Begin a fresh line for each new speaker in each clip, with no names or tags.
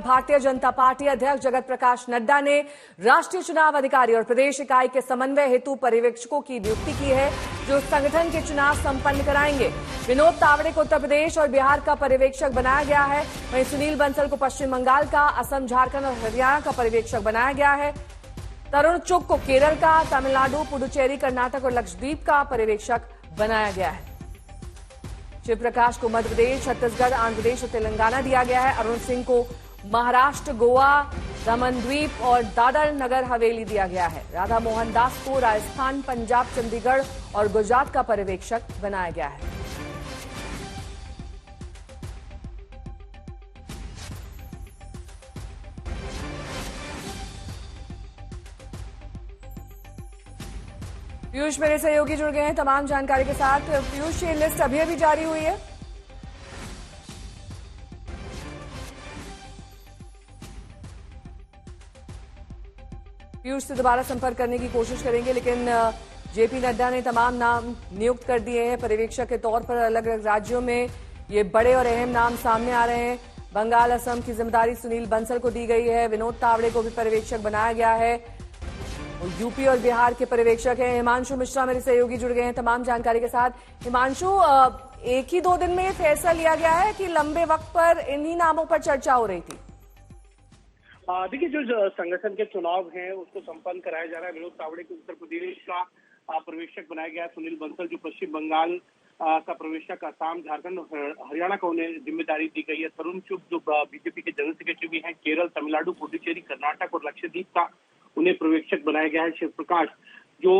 Bharatiya Janata party अध्यक्ष जगत प्रकाश नड्डा ने राष्ट्रीय चुनाव अधिकारी और प्रदेश इकाई के समन्वय हेतु पर्यवेक्षकों की नियुक्ति की है, जो संगठन के चुनाव संपन्न कराएंगे। विनोद तावड़े को उत्तर प्रदेश और बिहार का पर्यवेक्षक बनाया गया है। वहीं सुनील बंसल को पश्चिम बंगाल का, असम, झारखंड और हरियाणा का पर्यवेक्षक बनाया गया है। तरुण चुग को केरल का, तमिलनाडु, पुडुचेरी, कर्नाटक और लक्षद्वीप का पर्यवेक्षक बनाया गया है। शिव प्रकाश को मध्य प्रदेश, छत्तीसगढ़, आंध्र प्रदेश और तेलंगाना दिया गया है। अरुण सिंह को महाराष्ट्र, गोवा, दमन द्वीप और दादर नगर हवेली दिया गया है। राधा मोहन दास को राजस्थान, पंजाब, चंडीगढ़ और गुजरात का पर्यवेक्षक बनाया गया है। पीयूष मेरे सहयोगी जुड़ गए हैं तमाम जानकारी के साथ। पीयूष, ये लिस्ट अभी अभी जारी हुई है? पीयूष से दोबारा संपर्क करने की कोशिश करेंगे, लेकिन जेपी नड्डा ने तमाम नाम नियुक्त कर दिए हैं पर्यवेक्षक के तौर पर। अलग अलग राज्यों में ये बड़े और अहम नाम सामने आ रहे हैं। बंगाल, असम की जिम्मेदारी सुनील बंसल को दी गई है। विनोद तावड़े को भी पर्यवेक्षक बनाया गया है। यूपी और बिहार के पर्यवेक्षक हैं। हिमांशु मिश्रा मेरे सहयोगी जुड़ गए हैं तमाम जानकारी के साथ। हिमांशु, एक ही 2 दिन में ये फैसला लिया गया है कि लंबे वक्त पर इन्हीं नामों पर चर्चा हो रही थी?
देखिए, जो संगठन के चुनाव हैं उसको संपन्न कराया जा रहा है। विनोद तावड़े को उत्तर प्रदेश का पर्यवेक्षक बनाया गया है। सुनील बंसल जो पश्चिम बंगाल का पर्यवेक्षक, असम, झारखंड और हरियाणा को उन्हें जिम्मेदारी दी गई है। तरुण चुग जो बीजेपी के जनरल सेक्रेटरी भी हैं, केरल, तमिलनाडु, पुडुचेरी, कर्नाटक और लक्षद्वीप का उन्हें पर्यवेक्षक बनाया गया है। शिव प्रकाश जो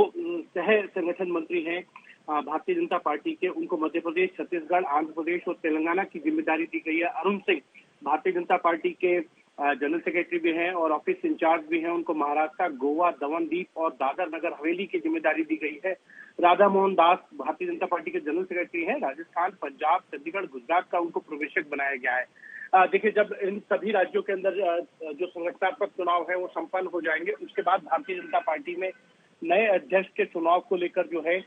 सह संगठन मंत्री हैं भारतीय जनता पार्टी के, उनको मध्य प्रदेश, छत्तीसगढ़, आंध्र प्रदेश और तेलंगाना की जिम्मेदारी दी गई है। अरुण सिंह भारतीय जनता पार्टी के जनरल सेक्रेटरी भी हैं और ऑफिस इंचार्ज भी हैं, उनको महाराष्ट्र, गोवा, दमन द्वीप और दादर नगर हवेली की जिम्मेदारी दी गई है। राधा मोहन दास भारतीय जनता पार्टी के जनरल सेक्रेटरी हैं। राजस्थान, पंजाब, चंडीगढ़, गुजरात का उनको पर्यवेक्षक बनाया गया है। देखिए, जब इन सभी राज्यों के अंदर जो संगठनात्मक चुनाव है वो संपन्न हो जाएंगे, उसके बाद भारतीय जनता पार्टी में नए अध्यक्ष के चुनाव को लेकर जो है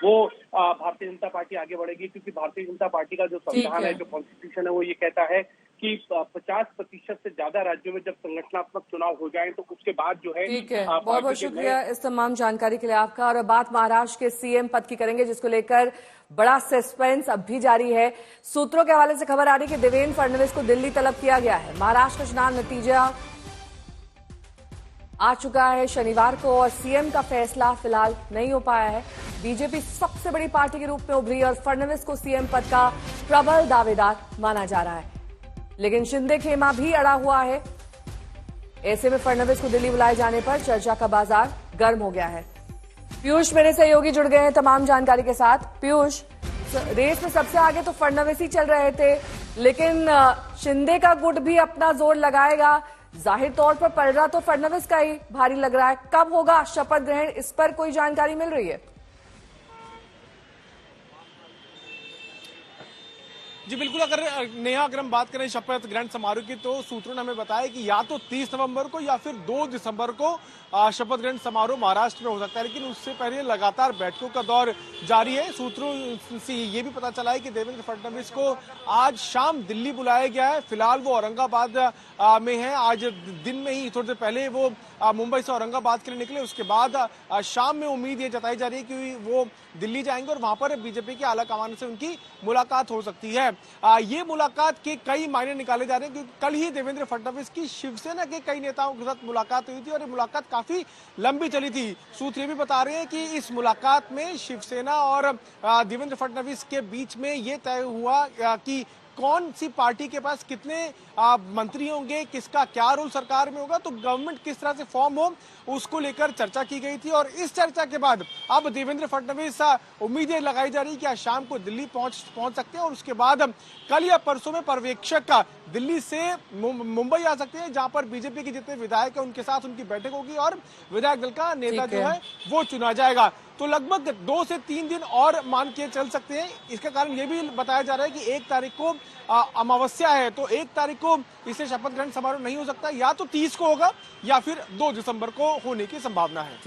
वो भारतीय जनता पार्टी आगे बढ़ेगी, क्योंकि भारतीय जनता पार्टी का जो संविधान है, जो कॉन्स्टिट्यूशन है, वो ये कहता है कि 50% से ज्यादा राज्यों में जब संगठनात्मक चुनाव हो जाए तो उसके बाद जो है।
ठीक है, बहुत बहुत शुक्रिया इस तमाम जानकारी के लिए आपका। और बात महाराष्ट्र के सीएम पद की करेंगे, जिसको लेकर बड़ा सस्पेंस अब भी जारी है। सूत्रों के हवाले से खबर आ रही है कि देवेंद्र फडणवीस को दिल्ली तलब किया गया है। महाराष्ट्र का चुनाव नतीजा आ चुका है शनिवार को और सीएम का फैसला फिलहाल नहीं हो पाया है। बीजेपी सबसे बड़ी पार्टी के रूप में उभरी और फडणवीस को सीएम पद का प्रबल दावेदार माना जा रहा है, लेकिन शिंदे खेमा भी अड़ा हुआ है। ऐसे में फडणवीस को दिल्ली बुलाए जाने पर चर्चा का बाजार गर्म हो गया है। पीयूष मेरे सहयोगी जुड़ गए हैं तमाम जानकारी के साथ। पीयूष, रेस में सबसे आगे तो फडणवीस ही चल रहे थे, लेकिन शिंदे का गुट भी अपना जोर लगाएगा। जाहिर तौर पर पलड़ा तो फडणवीस का ही भारी लग रहा है। कब होगा शपथ ग्रहण, इस पर कोई जानकारी मिल रही है?
जी बिल्कुल, अगर हम बात करें शपथ ग्रहण समारोह की, तो सूत्रों ने हमें बताया कि या तो 30 नवंबर को या फिर 2 दिसंबर को शपथ ग्रहण समारोह महाराष्ट्र में हो सकता है, लेकिन उससे पहले लगातार बैठकों का दौर जारी है। सूत्रों से ये भी पता चला है कि देवेंद्र फडणवीस को आज शाम दिल्ली बुलाया गया है। फिलहाल वो औरंगाबाद में है। आज दिन में ही थोड़ी देर पहले वो मुंबई से औरंगाबाद के लिए निकले। उसके बाद शाम में उम्मीद ये जताई जा रही है कि वो दिल्ली जाएंगे और वहां पर बीजेपी के आला कमान से उनकी मुलाकात हो सकती है। ये मुलाकात के कई मायने निकाले जा रहे हैं, क्योंकि कल ही देवेंद्र फडणवीस की शिवसेना के कई नेताओं के साथ मुलाकात हुई थी और ये मुलाकात काफी लंबी चली थी। सूत्र ये भी बता रहे हैं कि इस मुलाकात में शिवसेना और देवेंद्र फडणवीस के बीच में ये तय हुआ कि कौन सी पार्टी के पास कितने मंत्री होंगे, किसका क्या रोल सरकार में होगा, तो गवर्नमेंट किस तरह से फॉर्म हो, उसको लेकर चर्चा की गई थी। और इस चर्चा के बाद अब देवेंद्र फडणवीस उम्मीदें लगाई जा रही कि आज शाम को दिल्ली पहुंच सकते हैं और उसके बाद कल या परसों में पर्यवेक्षक दिल्ली से मुंबई आ सकते हैं, जहां पर बीजेपी के जितने विधायक हैं उनके साथ उनकी बैठक होगी और विधायक दल का नेता जो है वो चुना जाएगा। तो लगभग 2 से 3 दिन और मान के चल सकते हैं। इसका कारण ये भी बताया जा रहा है कि 1 तारीख को अमावस्या है, तो 1 तारीख को इसे शपथ ग्रहण समारोह नहीं हो सकता, या तो 30 को होगा या फिर 2 दिसंबर को होने की संभावना है।